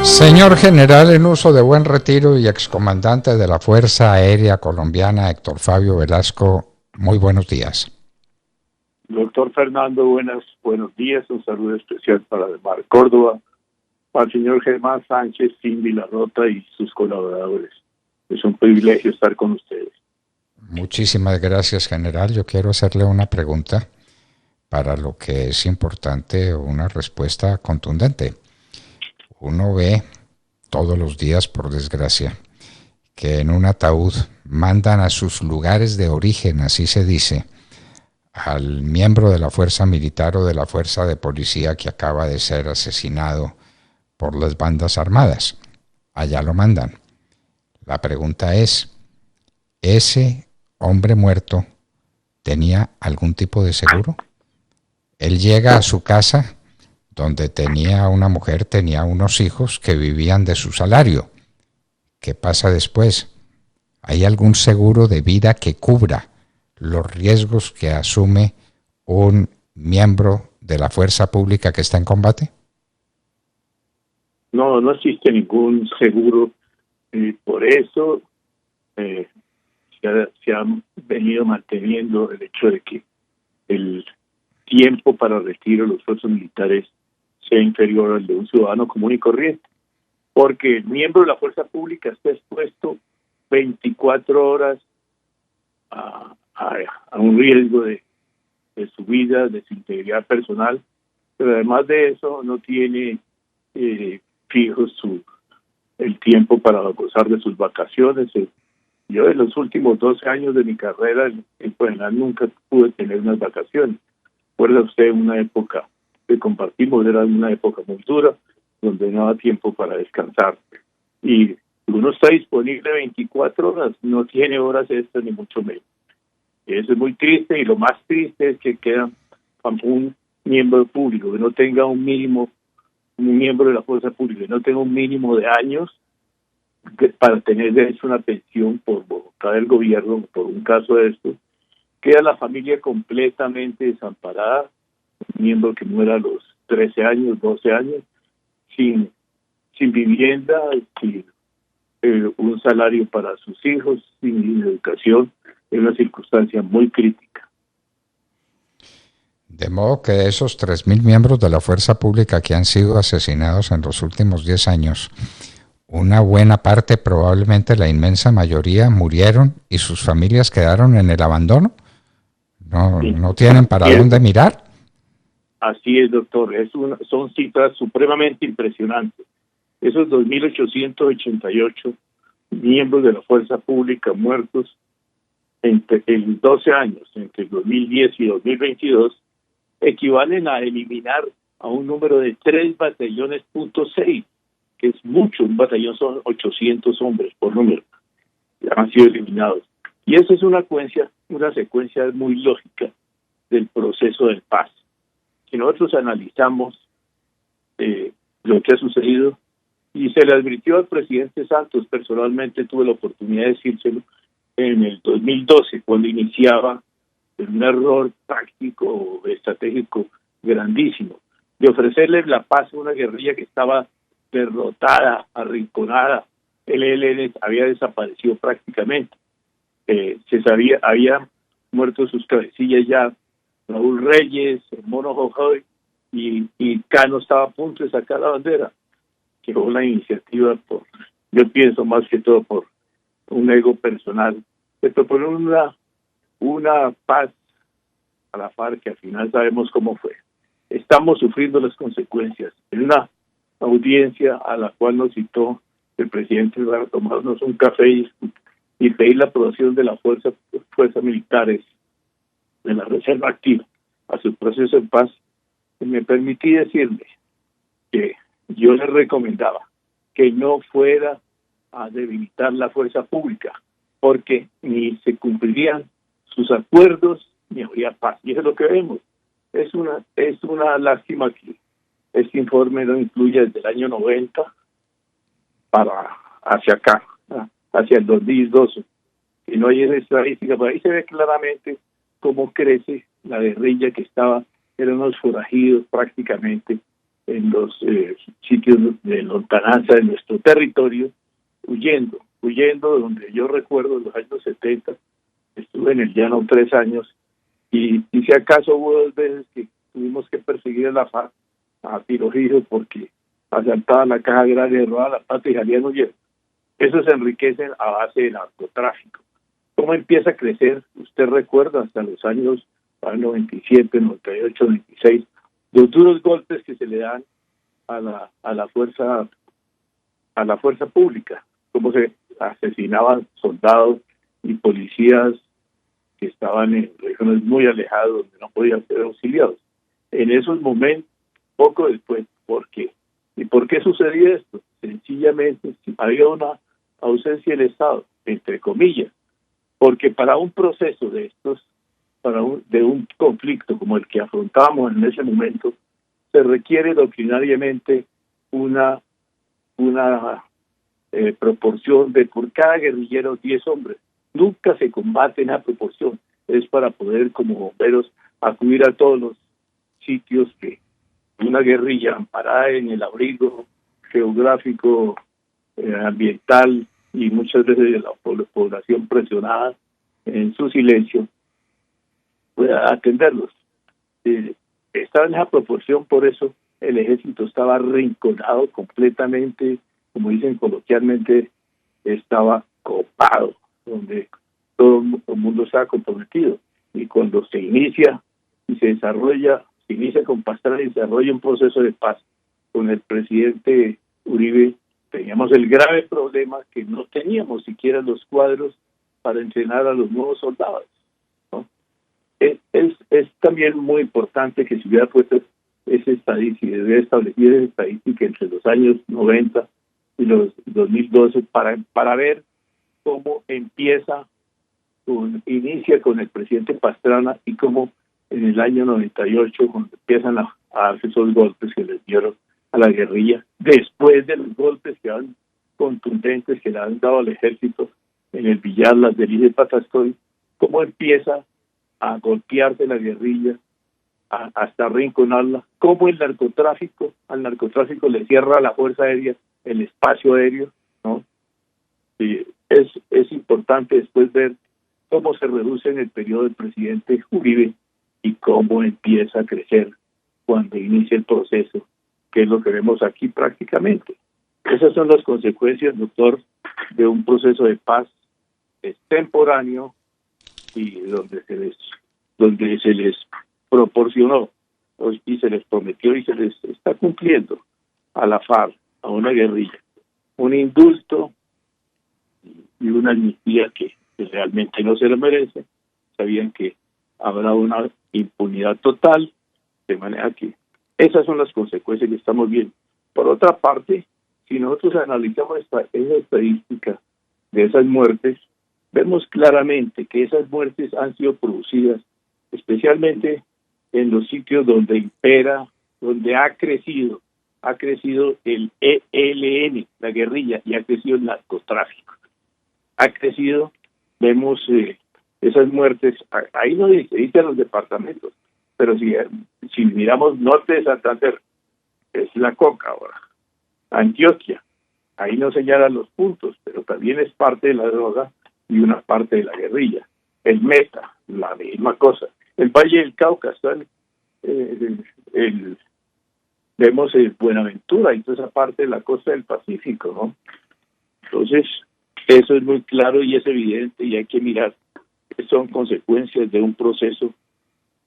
Señor general en uso de buen retiro y excomandante de la Fuerza Aérea Colombiana, Héctor Fabio Velasco, muy buenos días. Doctor Fernando, buenos días. Un saludo especial para Mar Córdoba, para el señor Germán Sánchez, Sin Vilarrota y sus colaboradores. Es un privilegio estar con ustedes. Muchísimas gracias, general. Yo quiero hacerle una pregunta para lo que es importante una respuesta contundente. Uno ve todos los días, por desgracia, que en un ataúd mandan a sus lugares de origen, así se dice, al miembro de la fuerza militar o de la fuerza de policía que acaba de ser asesinado por las bandas armadas. Allá lo mandan. La pregunta es, ¿ese hombre muerto tenía algún tipo de seguro? Él llega a su casa donde tenía una mujer, tenía unos hijos que vivían de su salario. ¿Qué pasa después? ¿Hay algún seguro de vida que cubra los riesgos que asume un miembro de la fuerza pública que está en combate? No existe ningún seguro. Por eso se ha venido manteniendo el hecho de que el tiempo para retiro de los fuerzas militares sea inferior al de un ciudadano común y corriente, porque el miembro de la fuerza pública está expuesto 24 horas a un riesgo de su vida, de su integridad personal, pero además de eso no tiene fijo el tiempo para gozar de sus vacaciones. Yo en los últimos 12 años de mi carrera en Puebla nunca pude tener unas vacaciones. Recuerda usted una época que compartimos, era una época muy dura, donde no da tiempo para descansar. Y uno está disponible 24 horas, no tiene horas extras ni mucho menos. Eso es muy triste, y lo más triste es que queda un miembro público que no tenga un miembro de la fuerza pública que no tenga un mínimo de años para tener derecho a una pensión por voluntad del gobierno. Por un caso de esto, queda la familia completamente desamparada, un miembro que muera a los 13 años, 12 años, sin vivienda, sin un salario para sus hijos, sin educación, en una circunstancia muy crítica. De modo que de esos 3.000 miembros de la fuerza pública que han sido asesinados en los últimos 10 años, una buena parte, probablemente la inmensa mayoría, murieron y sus familias quedaron en el abandono. ¿No tienen para dónde mirar? Así es, doctor. Son cifras supremamente impresionantes. Esos 2.888 miembros de la fuerza pública muertos en 12 años, entre 2010 y 2022, equivalen a eliminar a un número de 3 batallones .6, que es mucho. Un batallón son 800 hombres por número, ya han sido eliminados. Y eso es una secuencia muy lógica del proceso de paz. Si nosotros analizamos lo que ha sucedido, y se le advirtió al presidente Santos, personalmente tuve la oportunidad de decírselo en el 2012, cuando iniciaba un error táctico estratégico grandísimo, de ofrecerle la paz a una guerrilla que estaba derrotada, arrinconada. El ELN había desaparecido prácticamente. Se sabía, había muerto sus cabecillas ya Raúl Reyes, el Mono Jojoy, y Cano estaba a punto de sacar la bandera. Quedó la iniciativa yo pienso más que todo por un ego personal, de proponer una paz a la FARC, que al final sabemos cómo fue. Estamos sufriendo las consecuencias. En una audiencia a la cual nos citó el presidente para tomarnos un café y pedir la aprobación de las fuerzas militares de la reserva activa a su proceso de paz, me permití decirle que yo le recomendaba que no fuera a debilitar la fuerza pública, porque ni se cumplirían sus acuerdos ni habría paz. Y eso es lo que vemos. Es una lástima que este informe no incluya desde el año 90 hacia acá, hacia el 2012, que no hay esa estadística, pero ahí se ve claramente cómo crece la guerrilla, que eran unos forajidos prácticamente, en los sitios de lontananza de nuestro territorio, huyendo, donde yo recuerdo en los años 70, estuve en el llano 3 años, y si acaso hubo 2 veces que tuvimos que perseguir a la FARC a Tirojijo porque asaltaban la caja grande, robaban la plata y salían huyendo. Eso se enriquece a base de narcotráfico. ¿Cómo empieza a crecer? Usted recuerda hasta los años 97, 98, 96, los duros golpes que se le dan a la fuerza pública, cómo se asesinaban soldados y policías que estaban en regiones muy alejadas donde no podían ser auxiliados. En esos momentos, poco después, ¿por qué? ¿Y por qué sucedía esto? Sencillamente había una ausencia del Estado, entre comillas, porque para un proceso de estos, de un conflicto como el que afrontábamos en ese momento, se requiere doctrinariamente una proporción de por cada guerrillero 10 hombres. Nunca se combate en esa proporción. Es para poder, como bomberos, acudir a todos los sitios que una guerrilla amparada en el abrigo geográfico, ambiental y muchas veces de la población presionada en su silencio pueda atenderlos. Estaba en esa proporción, por eso el ejército estaba arrinconado completamente, como dicen coloquialmente, estaba copado, donde todo el mundo estaba comprometido. Y cuando se inicia y se inicia con Pastrana y se desarrolla un proceso de paz con el presidente Uribe, teníamos el grave problema que no teníamos siquiera los cuadros para entrenar a los nuevos soldados, ¿no? Es también muy importante que se hubiera puesto esa estadística, se hubiera establecido esa estadística entre los años 90 y los 2012 para ver cómo inicia con el presidente Pastrana y cómo en el año 98, cuando empiezan a darse esos golpes que les dieron a la guerrilla, después de los golpes que han contundentes que le han dado al ejército en el Villar, Las Delicias de Patascoy, cómo empieza a golpearse la guerrilla, hasta arrinconarla, cómo al narcotráfico le cierra la fuerza aérea, el espacio aéreo, ¿no? Y es importante después ver cómo se reduce en el periodo del presidente Uribe y cómo empieza a crecer cuando inicia el proceso, que es lo que vemos aquí prácticamente. Esas son las consecuencias, doctor, de un proceso de paz extemporáneo y donde se les proporcionó y se les prometió y se les está cumpliendo a la FARC, a una guerrilla, un indulto y una amnistía que realmente no se lo merece. Sabían que habrá una impunidad total, de manera que esas son las consecuencias que estamos viendo. Por otra parte, si nosotros analizamos esa estadística de esas muertes, vemos claramente que esas muertes han sido producidas especialmente en los sitios donde impera, donde ha crecido el ELN, la guerrilla, y ha crecido el narcotráfico. Ha crecido, vemos esas muertes, ahí no dice los departamentos, pero si miramos norte de Santander, es la coca ahora, Antioquia, ahí no señalan los puntos, pero también es parte de la droga y una parte de la guerrilla. El Meta, la misma cosa. El Valle del Cauca, vemos Buenaventura y toda esa parte de la costa del Pacífico, ¿no? Entonces, eso es muy claro y es evidente y hay que mirar que son consecuencias de un proceso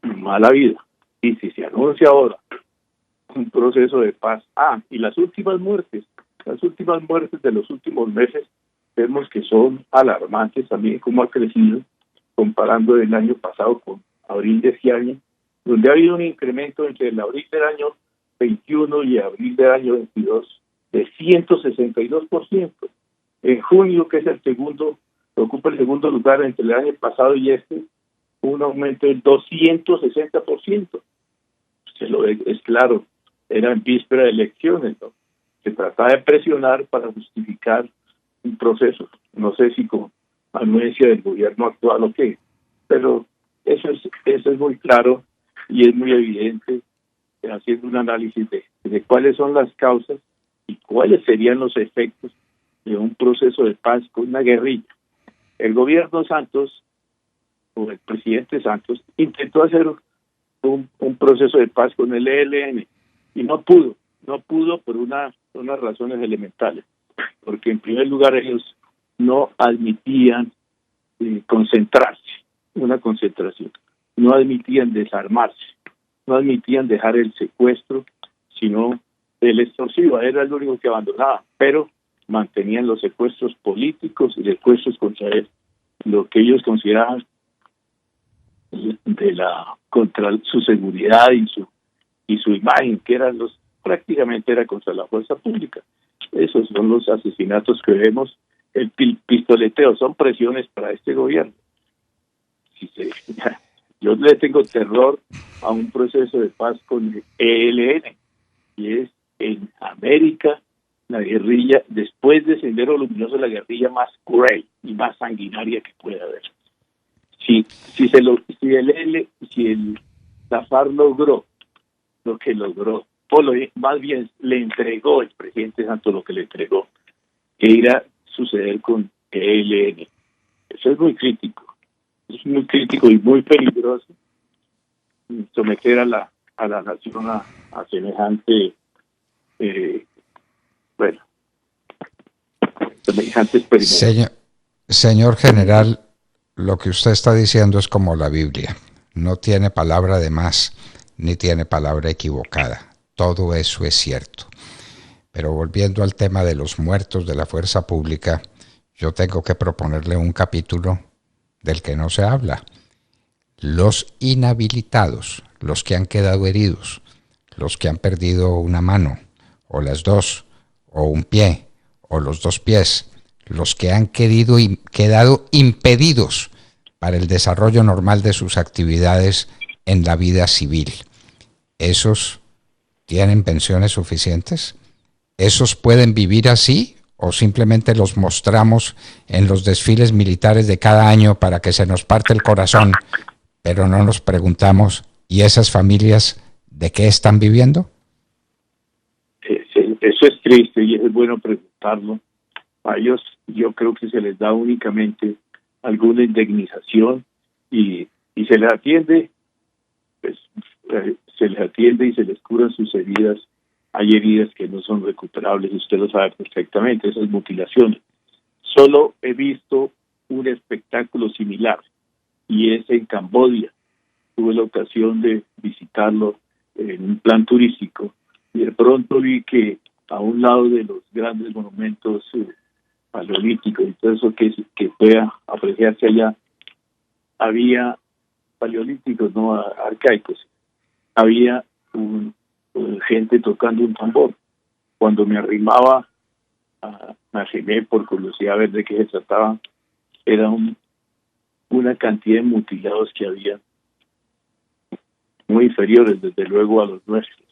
mala vida. Y si se anuncia ahora un proceso de paz, y las últimas muertes de los últimos meses, vemos que son alarmantes también, cómo ha crecido, comparando el año pasado con abril de este año, donde ha habido un incremento entre el abril del año 21 y abril del año 22 de 162%. En junio, que es ocupa el segundo lugar entre el año pasado y un aumento del 260%. Usted lo ve, es claro, era en víspera de elecciones, ¿no? Se trataba de presionar para justificar un proceso. No sé si con anuencia del gobierno actual o qué, pero eso es muy claro y es muy evidente haciendo un análisis de de cuáles son las causas y cuáles serían los efectos de un proceso de paz con una guerrilla. El gobierno Santos, o el presidente Santos, intentó hacer un proceso de paz con el ELN y no pudo por unas razones elementales, porque en primer lugar ellos no admitían concentrarse, una concentración, no admitían desarmarse, no admitían dejar el secuestro, sino el extorsivo, era el único que abandonaba, pero mantenían los secuestros políticos y secuestros contra él, lo que ellos consideraban contra su seguridad y su imagen, que eran prácticamente era contra la fuerza pública. Esos son los asesinatos que vemos, el pistoleteo, son presiones para este gobierno. Yo le tengo terror a un proceso de paz con el ELN, y es en América la guerrilla, después de Sendero Luminoso, la guerrilla más cruel y más sanguinaria que pueda haber. Si la FARC logró lo que logró, más bien le entregó el presidente Santos lo que le entregó, que irá a suceder con ELN. Eso es muy crítico y muy peligroso, someter a la nación a semejante semejante experimento. Señor general, lo que usted está diciendo es como la Biblia. No tiene palabra de más, ni tiene palabra equivocada. Todo eso es cierto. Pero volviendo al tema de los muertos de la fuerza pública, yo tengo que proponerle un capítulo del que no se habla. Los inhabilitados, los que han quedado heridos, los que han perdido una mano, o las dos, o un pie, o los dos pies, los que han quedado impedidos para el desarrollo normal de sus actividades en la vida civil. ¿Esos tienen pensiones suficientes? ¿Esos pueden vivir así? ¿O simplemente los mostramos en los desfiles militares de cada año para que se nos parte el corazón, pero no nos preguntamos, ¿y esas familias de qué están viviendo? Eso es triste y es bueno preguntarlo. A ellos yo creo que se les da únicamente alguna indemnización y se les atiende, pues se les atiende y se les curan sus heridas. Hay heridas que no son recuperables, usted lo sabe perfectamente, esas mutilaciones. Solo he visto un espectáculo similar y es en Camboya. Tuve la ocasión de visitarlo en un plan turístico y de pronto vi que a un lado de los grandes monumentos paleolíticos y todo eso que pueda apreciarse allá, había paleolíticos, no arcaicos, había gente tocando un tambor. Cuando me arrimaba, me arrimé por curiosidad a ver de qué se trataba, era una cantidad de mutilados que había, muy inferiores desde luego a los nuestros,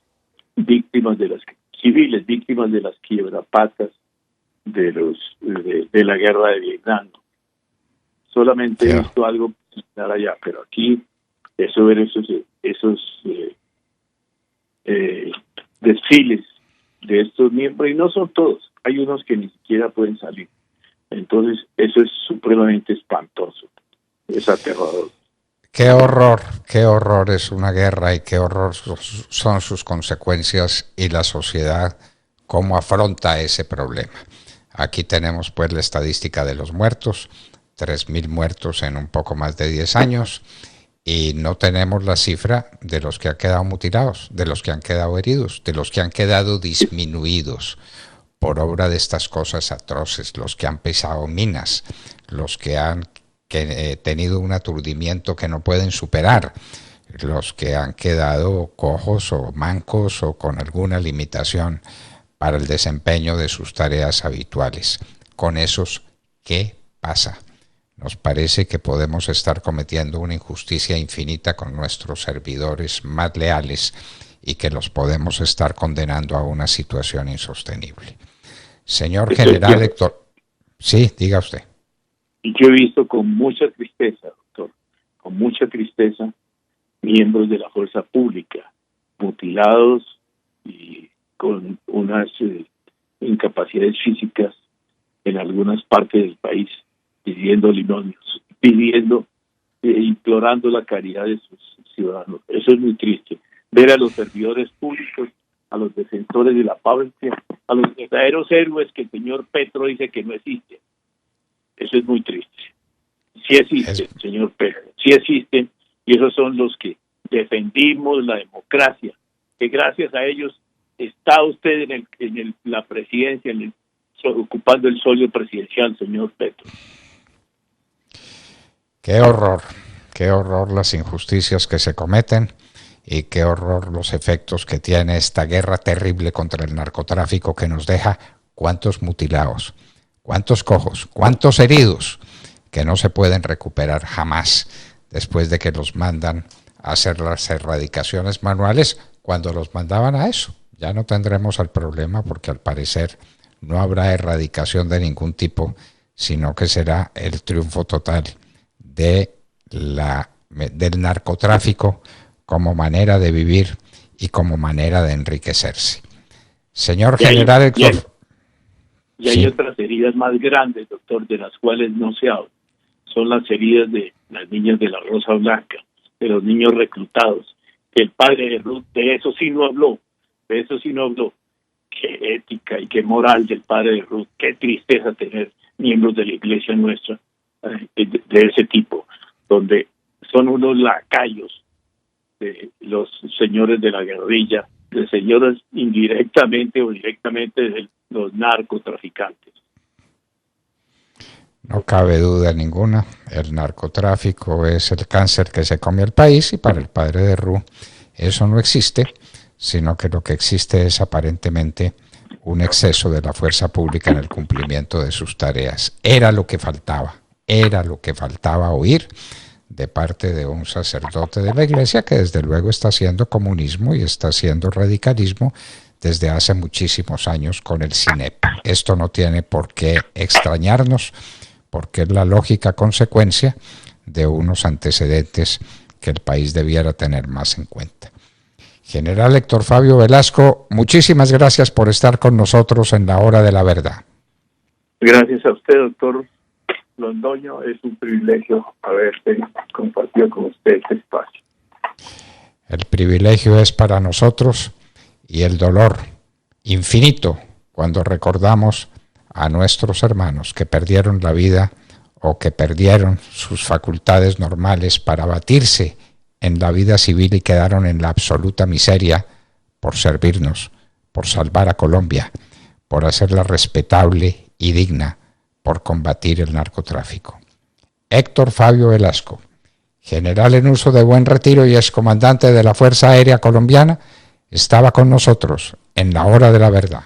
víctimas de las civiles, víctimas de las quiebrapatas de la guerra de Vietnam. Solamente he visto algo similar allá, pero aquí ver esos desfiles de estos miembros, y no son todos, hay unos que ni siquiera pueden salir. Entonces eso es supremamente espantoso, es aterrador. Qué horror es una guerra y qué horror son sus consecuencias y la sociedad cómo afronta ese problema. Aquí tenemos pues la estadística de los muertos, 3.000 muertos en un poco más de 10 años, y no tenemos la cifra de los que han quedado mutilados, de los que han quedado heridos, de los que han quedado disminuidos por obra de estas cosas atroces, los que han pisado minas, los que han tenido un aturdimiento que no pueden superar, los que han quedado cojos o mancos o con alguna limitación para el desempeño de sus tareas habituales. Con esos, ¿qué pasa? Nos parece que podemos estar cometiendo una injusticia infinita con nuestros servidores más leales y que los podemos estar condenando a una situación insostenible. Señor general Héctor, sí, diga usted. Yo he visto con mucha tristeza, doctor, con mucha tristeza, miembros de la fuerza pública mutilados y con unas incapacidades físicas en algunas partes del país, pidiendo limosnas, implorando la caridad de sus ciudadanos. Eso es muy triste. Ver a los servidores públicos, a los defensores de la patria, a los verdaderos héroes que el señor Petro dice que no existen. Eso es muy triste. Sí existen, señor Petro, sí existen, y esos son los que defendimos la democracia, que gracias a ellos está usted en la presidencia, ocupando el solio presidencial, señor Petro. Qué horror las injusticias que se cometen y qué horror los efectos que tiene esta guerra terrible contra el narcotráfico que nos deja cuántos mutilados, cuántos cojos, cuántos heridos que no se pueden recuperar jamás después de que los mandan a hacer las erradicaciones manuales cuando los mandaban a eso. Ya no tendremos el problema porque al parecer no habrá erradicación de ningún tipo, sino que será el triunfo total del narcotráfico como manera de vivir y como manera de enriquecerse. Señor general Héctor. Y hay otras heridas más grandes, doctor, de las cuales no se habla. Son las heridas de las niñas de la Rosa Blanca, de los niños reclutados. El padre de Ruth, de eso sí no habló. Qué ética y qué moral del padre de Ruth. Qué tristeza tener miembros de la iglesia nuestra de ese tipo, donde son unos lacayos de los señores de la guerrilla, de señores indirectamente o directamente de los narcotraficantes. No cabe duda ninguna, el narcotráfico es el cáncer que se come el país y para el padre de Ruth eso no existe, sino que lo que existe es aparentemente un exceso de la fuerza pública en el cumplimiento de sus tareas. Era lo que faltaba oír de parte de un sacerdote de la iglesia que desde luego está haciendo comunismo y está haciendo radicalismo desde hace muchísimos años con el CINEP. Esto no tiene por qué extrañarnos, porque es la lógica consecuencia de unos antecedentes que el país debiera tener más en cuenta. General Héctor Fabio Velasco, muchísimas gracias por estar con nosotros en la Hora de la Verdad. Gracias a usted, doctor Londoño. Es un privilegio haber compartido con usted este espacio. El privilegio es para nosotros y el dolor infinito cuando recordamos a nuestros hermanos que perdieron la vida o que perdieron sus facultades normales para batirse en la vida civil y quedaron en la absoluta miseria por servirnos, por salvar a Colombia, por hacerla respetable y digna, por combatir el narcotráfico. Héctor Fabio Velasco, general en uso de buen retiro y excomandante de la Fuerza Aérea Colombiana, estaba con nosotros en la Hora de la Verdad.